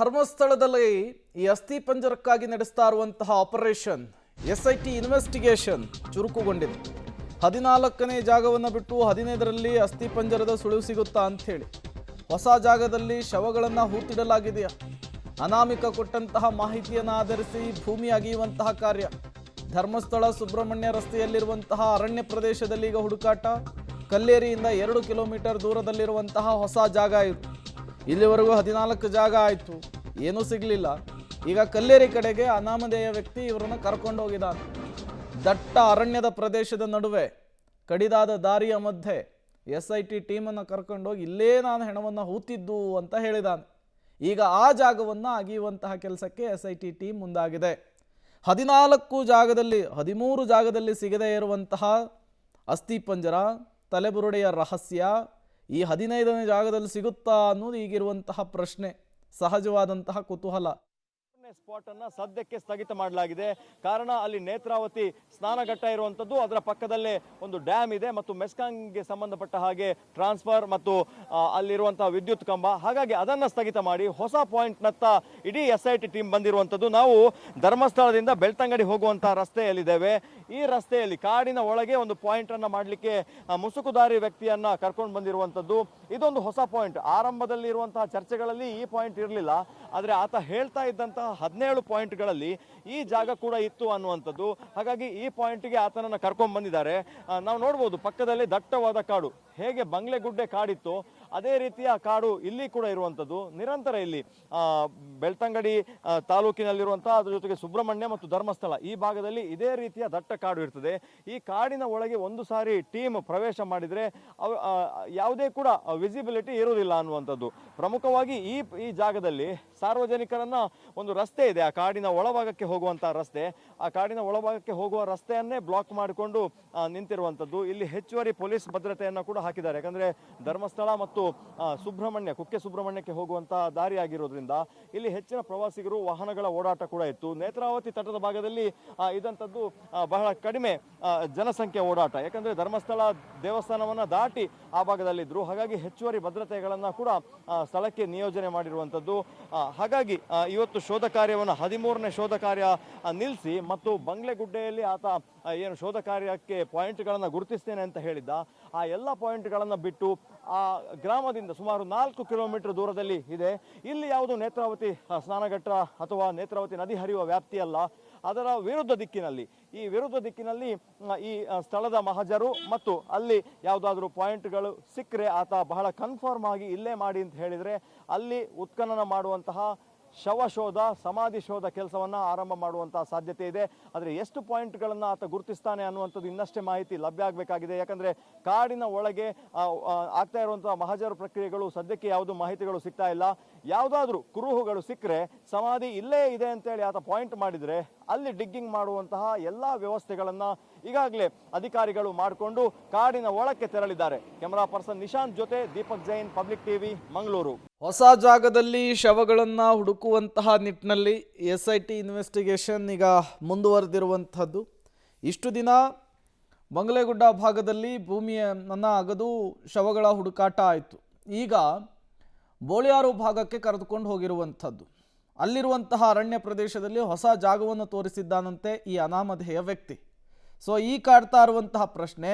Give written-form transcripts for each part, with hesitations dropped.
ಧರ್ಮಸ್ಥಳದಲ್ಲಿ ಈ ಅಸ್ಥಿ ಪಂಜರಕ್ಕಾಗಿ ನಡೆಸ್ತಾ ಇರುವಂತಹ ಆಪರೇಷನ್ ಎಸ್ಐಟಿ ಇನ್ವೆಸ್ಟಿಗೇಷನ್ ಚುರುಕುಗೊಂಡಿದೆ. 14ನೇ ಜಾಗವನ್ನು ಬಿಟ್ಟು 15ರಲ್ಲಿ ಅಸ್ಥಿ ಪಂಜರದ ಸುಳಿವು ಸಿಗುತ್ತಾ ಅಂತ ಹೇಳಿ ಹೊಸ ಜಾಗದಲ್ಲಿ ಶವಗಳನ್ನು ಹೂತಿಡಲಾಗಿದೆಯಾ? ಅನಾಮಿಕ ಕೊಟ್ಟಂತಹ ಮಾಹಿತಿಯನ್ನು ಆಧರಿಸಿ ಭೂಮಿ ಅಗೆಯುವಂತಹ ಕಾರ್ಯ. ಧರ್ಮಸ್ಥಳ ಸುಬ್ರಹ್ಮಣ್ಯ ರಸ್ತೆಯಲ್ಲಿರುವಂತಹ ಅರಣ್ಯ ಪ್ರದೇಶದಲ್ಲಿ ಈಗ ಹುಡುಕಾಟ. ಕಲ್ಲೇರಿಯಿಂದ 2 ಕಿಲೋಮೀಟರ್ ದೂರದಲ್ಲಿರುವಂತಹ ಹೊಸ ಜಾಗ ಇದು. ಇಲ್ಲಿವರೆಗೂ 14 ಜಾಗ ಆಯಿತು, ಏನೂ ಸಿಗಲಿಲ್ಲ. ಈಗ ಕಲ್ಲೇರಿ ಕಡೆಗೆ ಅನಾಮಧೇಯ ವ್ಯಕ್ತಿ ಇವರನ್ನು ಕರ್ಕೊಂಡು ಹೋಗಿದ್ದಾನೆ. ದಟ್ಟ ಅರಣ್ಯದ ಪ್ರದೇಶದ ನಡುವೆ ಕಡಿದಾದ ದಾರಿಯ ಮಧ್ಯೆ SIT ಟೀಮನ್ನು ಕರ್ಕೊಂಡೋಗಿ ಇಲ್ಲೇ ನಾನು ಹೆಣವನ್ನು ಹೂತಿದ್ದು ಅಂತ ಹೇಳಿದ್ದಾನೆ. ಈಗ ಆ ಜಾಗವನ್ನು ಅಗೆಯುವಂತಹ ಕೆಲಸಕ್ಕೆ SIT ಟೀಮ್ ಮುಂದಾಗಿದೆ. 14 ಜಾಗದಲ್ಲಿ 13 ಜಾಗದಲ್ಲಿ ಸಿಗದೇ ಇರುವಂತಹ ಅಸ್ಥಿ ಪಂಜರ, ತಲೆಬುರುಡೆಯ ರಹಸ್ಯ ಈ 15ನೇ ಜಾಗದಲ್ಲಿ ಸಿಗುತ್ತಾ ಅನ್ನೋದು ಈಗಿರುವಂತಹ ಪ್ರಶ್ನೆ, ಸಹಜವಾದಂತಹ ಕುತೂಹಲ. ಸ್ಪಾಟ್ ಅನ್ನ ಸದ್ಯಕ್ಕೆ ಸ್ಥಗಿತ ಮಾಡಲಾಗಿದೆ. ಕಾರಣ ಅಲ್ಲಿ ನೇತ್ರಾವತಿ ಸ್ನಾನಘಟ್ಟ ಇರುವಂತದ್ದು, ಅದರ ಪಕ್ಕದಲ್ಲೇ ಒಂದು ಡ್ಯಾಮ್ ಇದೆ ಮತ್ತು ಮೆಸ್ಕಾಂಗೆ ಸಂಬಂಧಪಟ್ಟ ಹಾಗೆ ಟ್ರಾನ್ಸ್ಫರ್ ಮತ್ತು ಅಲ್ಲಿರುವಂತಹ ವಿದ್ಯುತ್ ಕಂಬ. ಹಾಗಾಗಿ ಅದನ್ನ ಸ್ಥಗಿತ ಮಾಡಿ ಹೊಸ ಪಾಯಿಂಟ್ ನತ್ತ ಇಡೀ SIT ಟೀಮ್ ಬಂದಿರುವಂತದ್ದು. ನಾವು ಧರ್ಮಸ್ಥಳದಿಂದ ಬೆಳ್ತಂಗಡಿ ಹೋಗುವಂತಹ ರಸ್ತೆಯಲ್ಲಿದ್ದೇವೆ. ಈ ರಸ್ತೆಯಲ್ಲಿ ಕಾಡಿನ ಒಳಗೆ ಒಂದು ಪಾಯಿಂಟ್ ಅನ್ನ ಮಾಡಲಿಕ್ಕೆ ಮುಸುಕುದಾರಿ ವ್ಯಕ್ತಿಯನ್ನ ಕರ್ಕೊಂಡು ಬಂದಿರುವಂತದ್ದು. ಇದೊಂದು ಹೊಸ ಪಾಯಿಂಟ್. ಆರಂಭದಲ್ಲಿ ಇರುವಂತಹ ಚರ್ಚೆಗಳಲ್ಲಿ ಈ ಪಾಯಿಂಟ್ ಇರಲಿಲ್ಲ, ಆದರೆ ಆತ ಹೇಳ್ತಾ ಇದ್ದಂತಹ 17 ಪಾಯಿಂಟ್ಗಳಲ್ಲಿ ಈ ಜಾಗ ಕೂಡ ಇತ್ತು ಅನ್ನುವಂಥದ್ದು. ಹಾಗಾಗಿ ಈ ಪಾಯಿಂಟ್ಗೆ ಆತನನ್ನು ಕರ್ಕೊಂಡು ಬಂದಿದ್ದಾರೆ. ನಾವು ನೋಡ್ಬೋದು ಪಕ್ಕದಲ್ಲಿ ದಟ್ಟವಾದ ಕಾಡು, ಹೇಗೆ ಬಂಗ್ಲೆಗುಡ್ಡೆ ಕಾಡಿತ್ತು ಅದೇ ರೀತಿಯ ಕಾಡು ಇಲ್ಲಿ ಕೂಡ ಇರುವಂಥದ್ದು. ನಿರಂತರ ಇಲ್ಲಿ ಬೆಳ್ತಂಗಡಿ ತಾಲೂಕಿನಲ್ಲಿರುವಂತಹ, ಅದ್ರ ಜೊತೆಗೆ ಸುಬ್ರಹ್ಮಣ್ಯ ಮತ್ತು ಧರ್ಮಸ್ಥಳ ಈ ಭಾಗದಲ್ಲಿ ಇದೇ ರೀತಿಯ ದಟ್ಟ ಕಾಡು ಇರ್ತದೆ. ಈ ಕಾಡಿನ ಒಳಗೆ ಒಂದು ಸಾರಿ ಟೀಮ್ ಪ್ರವೇಶ ಮಾಡಿದರೆ ಯಾವುದೇ ಕೂಡ ವಿಸಿಬಿಲಿಟಿ ಇರುವುದಿಲ್ಲ ಅನ್ನುವಂಥದ್ದು. ಪ್ರಮುಖವಾಗಿ ಈ ಜಾಗದಲ್ಲಿ ಸಾರ್ವಜನಿಕರನ್ನ ಒಂದು ರಸ್ತೆ ಇದೆ, ಆ ಕಾಡಿನ ಒಳಭಾಗಕ್ಕೆ ಹೋಗುವಂತಹ ರಸ್ತೆ. ಆ ಕಾಡಿನ ಒಳಭಾಗಕ್ಕೆ ಹೋಗುವ ರಸ್ತೆಯನ್ನೇ ಬ್ಲಾಕ್ ಮಾಡಿಕೊಂಡು ನಿಂತಿರುವಂಥದ್ದು. ಇಲ್ಲಿ ಹೆಚ್ಚುವರಿ ಪೊಲೀಸ್ ಭದ್ರತೆಯನ್ನು ಕೂಡ ಹಾಕಿದ್ದಾರೆ. ಯಾಕಂದ್ರೆ ಧರ್ಮಸ್ಥಳ ಮತ್ತು ಸುಬ್ರಹ್ಮಣ್ಯ, ಕುಕ್ಕೆ ಸುಬ್ರಹ್ಮಣ್ಯಕ್ಕೆ ಹೋಗುವಂತಹ ದಾರಿ ಆಗಿರೋದ್ರಿಂದ ಇಲ್ಲಿ ಹೆಚ್ಚಿನ ಪ್ರವಾಸಿಗರು, ವಾಹನಗಳ ಓಡಾಟ ಕೂಡ ಇತ್ತು. ನೇತ್ರಾವತಿ ತಟದ ಭಾಗದಲ್ಲಿ ಇದಂಥದ್ದು ಬಹಳ ಕಡಿಮೆ ಜನಸಂಖ್ಯೆ ಓಡಾಟ, ಯಾಕಂದ್ರೆ ಧರ್ಮಸ್ಥಳ ದೇವಸ್ಥಾನವನ್ನ ದಾಟಿ ಆ ಭಾಗದಲ್ಲಿದ್ರು. ಹಾಗಾಗಿ ಹೆಚ್ಚುವರಿ ಭದ್ರತೆಗಳನ್ನ ಕೂಡ ಸ್ಥಳಕ್ಕೆ ನಿಯೋಜನೆ ಮಾಡಿರುವಂಥದ್ದು. ಹಾಗಾಗಿ ಇವತ್ತು ಶೋಧ ಕಾರ್ಯವನ್ನು 13ನೇ ಶೋಧ ಕಾರ್ಯ ನಿಲ್ಲಿಸಿ ಮತ್ತು ಬಂಗ್ಲೆಗುಡ್ಡೆಯಲ್ಲಿ ಆತ ಏನು ಶೋಧ ಕಾರ್ಯಕ್ಕೆ ಪಾಯಿಂಟ್ಗಳನ್ನು ಗುರುತಿಸ್ತೇನೆ ಅಂತ ಹೇಳಿದ್ದ, ಆ ಎಲ್ಲ ಪಾಯಿಂಟ್ಗಳನ್ನು ಬಿಟ್ಟು ಆ ಗ್ರಾಮದಿಂದ ಸುಮಾರು 4 ಕಿಲೋಮೀಟರ್ ದೂರದಲ್ಲಿ ಇದೆ. ಇಲ್ಲಿ ಯಾವುದು ನೇತ್ರಾವತಿ ಸ್ನಾನಘಟ್ಟ ಅಥವಾ ನೇತ್ರಾವತಿ ನದಿ ಹರಿಯುವ ವ್ಯಾಪ್ತಿಯಲ್ಲ, ಅದರ ವಿರುದ್ಧ ದಿಕ್ಕಿನಲ್ಲಿ, ಈ ವಿರುದ್ಧ ದಿಕ್ಕಿನಲ್ಲಿ ಈ ಸ್ಥಳದ ಮಹಜರು ಮತ್ತು ಅಲ್ಲಿ ಯಾವುದಾದ್ರೂ ಪಾಯಿಂಟ್ಗಳು ಸಿಕ್ಕರೆ ಆತ ಬಹಳ ಕನ್ಫರ್ಮ್ ಆಗಿ ಇಲ್ಲೇ ಮಾಡಿ ಅಂತ ಹೇಳಿದರೆ ಅಲ್ಲಿ ಉತ್ಖನನ ಮಾಡುವಂತಹ ಶವಶೋಧ, ಸಮಾಧಿ ಶೋಧ ಕೆಲಸವನ್ನ ಆರಂಭ ಮಾಡುವಂತಹ ಸಾಧ್ಯತೆ ಇದೆ. ಆದರೆ ಎಷ್ಟು ಪಾಯಿಂಟ್ಗಳನ್ನು ಆತ ಗುರುತಿಸ್ತಾನೆ ಅನ್ನುವಂಥದ್ದು ಇನ್ನಷ್ಟೇ ಮಾಹಿತಿ ಲಭ್ಯ ಆಗಬೇಕಾಗಿದೆ. ಯಾಕಂದ್ರೆ ಕಾಡಿನ ಒಳಗೆ ಆಗ್ತಾ ಇರುವಂತಹ ಮಹಜರು ಪ್ರಕ್ರಿಯೆಗಳು ಸದ್ಯಕ್ಕೆ ಯಾವುದು ಮಾಹಿತಿಗಳು ಸಿಗ್ತಾ ಇಲ್ಲ. ಯಾವುದಾದ್ರೂ ಕುರುಹುಗಳು ಸಿಕ್ಕರೆ ಸಮಾಧಿ ಇಲ್ಲೇ ಇದೆ ಅಂತೇಳಿ ಆತ ಪಾಯಿಂಟ್ ಮಾಡಿದ್ರೆ ಅಲ್ಲಿ ಡಿಗ್ಗಿಂಗ್ ಮಾಡುವಂತಹ ಎಲ್ಲಾ ವ್ಯವಸ್ಥೆಗಳನ್ನ ಈಗಾಗಲೇ ಅಧಿಕಾರಿಗಳು ಮಾಡಿಕೊಂಡು ಕಾಡಿನ ಒಳಕ್ಕೆ ತೆರಳಿದ್ದಾರೆ. ಕ್ಯಾಮರಾ ಪರ್ಸನ್ ನಿಶಾಂತ್ ಜೊತೆ ದೀಪಕ್ ಜೈನ್, ಪಬ್ಲಿಕ್ ಟಿವಿ, ಮಂಗಳೂರು. ಹೊಸ ಜಾಗದಲ್ಲಿ ಶವಗಳನ್ನು ಹುಡುಕುವಂತಹ ನಿಟ್ಟಿನಲ್ಲಿ SIT ಇನ್ವೆಸ್ಟಿಗೇಷನ್ ಈಗ ಮುಂದುವರೆದಿರುವಂಥದ್ದು. ಇಷ್ಟು ದಿನ ಬಂಗ್ಲೆಗುಡ್ಡ ಭಾಗದಲ್ಲಿ ಭೂಮಿಯನ್ನು ಅಗೆದು ಶವಗಳ ಹುಡುಕಾಟ ಆಯಿತು. ಈಗ ಬೋಳಿಯಾರು ಭಾಗಕ್ಕೆ ಕರೆದುಕೊಂಡು ಹೋಗಿರುವಂಥದ್ದು. ಅಲ್ಲಿರುವಂತಹ ಅರಣ್ಯ ಪ್ರದೇಶದಲ್ಲಿ ಹೊಸ ಜಾಗವನ್ನು ತೋರಿಸಿದ್ದಾನಂತೆ ಈ ಅನಾಮಧೇಯ ವ್ಯಕ್ತಿ. ಸೊ ಈ ಕಾಡ್ತಾ ಇರುವಂತಹ ಪ್ರಶ್ನೆ,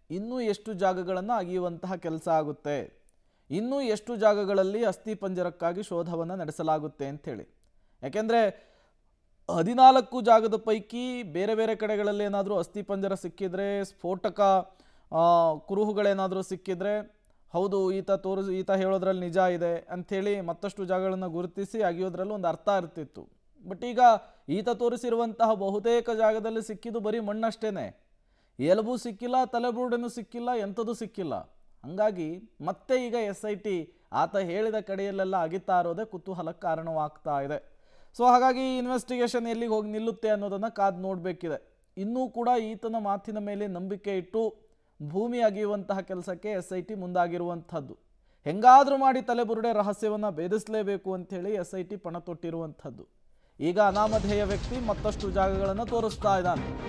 ಇನ್ನೂ ಎಷ್ಟು ಜಾಗಗಳನ್ನು ಅಗೆಯುವಂತಹ ಕೆಲಸ ಆಗುತ್ತೆ, ಇನ್ನೂ ಎಷ್ಟು ಜಾಗಗಳಲ್ಲಿ ಅಸ್ಥಿ ಪಂಜರಕ್ಕಾಗಿ ಶೋಧವನ್ನು ನಡೆಸಲಾಗುತ್ತೆ ಅಂಥೇಳಿ. ಯಾಕೆಂದರೆ 14 ಜಾಗದ ಪೈಕಿ ಬೇರೆ ಬೇರೆ ಕಡೆಗಳಲ್ಲಿ ಏನಾದರೂ ಅಸ್ಥಿ ಪಂಜರ ಸಿಕ್ಕಿದ್ರೆ, ಸ್ಫೋಟಕ ಕುರುಹುಗಳೇನಾದರೂ ಸಿಕ್ಕಿದ್ರೆ, ಹೌದು ಈತ ಹೇಳೋದ್ರಲ್ಲಿ ನಿಜ ಇದೆ ಅಂಥೇಳಿ ಮತ್ತಷ್ಟು ಜಾಗಗಳನ್ನು ಗುರುತಿಸಿ ಅಗೆಯೋದ್ರಲ್ಲಿ ಒಂದು ಅರ್ಥ ಇರ್ತಿತ್ತು. ಬಟ್ ಈಗ ಈತ ತೋರಿಸಿರುವಂತಹ ಬಹುತೇಕ ಜಾಗದಲ್ಲಿ ಸಿಕ್ಕಿದ್ದು ಬರೀ ಮಣ್ಣಷ್ಟೇನೆ, ಎಲುಬು ಸಿಕ್ಕಿಲ್ಲ, ತಲೆಬುರುಡೆನೂ ಸಿಕ್ಕಿಲ್ಲ, ಎಂಥದ್ದು ಸಿಕ್ಕಿಲ್ಲ. ಹಂಗಾಗಿ ಮತ್ತೆ ಈಗ SIT ಆತ ಹೇಳಿದ ಕಡೆಯಲ್ಲೆಲ್ಲ ಅಗಿತಾ ಇರೋದೇ ಕುತೂಹಲಕ್ಕೆ ಕಾರಣವಾಗ್ತಾ ಇದೆ. ಸೊ ಹಾಗಾಗಿ ಇನ್ವೆಸ್ಟಿಗೇಷನ್ ಎಲ್ಲಿಗೆ ಹೋಗಿ ನಿಲ್ಲುತ್ತೆ ಅನ್ನೋದನ್ನು ಕಾದು ನೋಡಬೇಕಿದೆ. ಇನ್ನೂ ಕೂಡ ಈತನ ಮಾತಿನ ಮೇಲೆ ನಂಬಿಕೆ ಇಟ್ಟು ಭೂಮಿ ಅಗೆಯುವಂತಹ ಕೆಲಸಕ್ಕೆ SIT ಮುಂದಾಗಿರುವಂಥದ್ದು. ಹೆಂಗಾದರೂ ಮಾಡಿ ತಲೆಬುರುಡೆ ರಹಸ್ಯವನ್ನು ಭೇದಿಸಲೇಬೇಕು ಅಂಥೇಳಿ SIT ಪಣ ತೊಟ್ಟಿರುವಂಥದ್ದು. ಈಗ ಅನಾಮಧೇಯ ವ್ಯಕ್ತಿ ಮತ್ತಷ್ಟು ಜಾಗಗಳನ್ನು ತೋರಿಸ್ತಾ ಇದ್ದಾನೆ.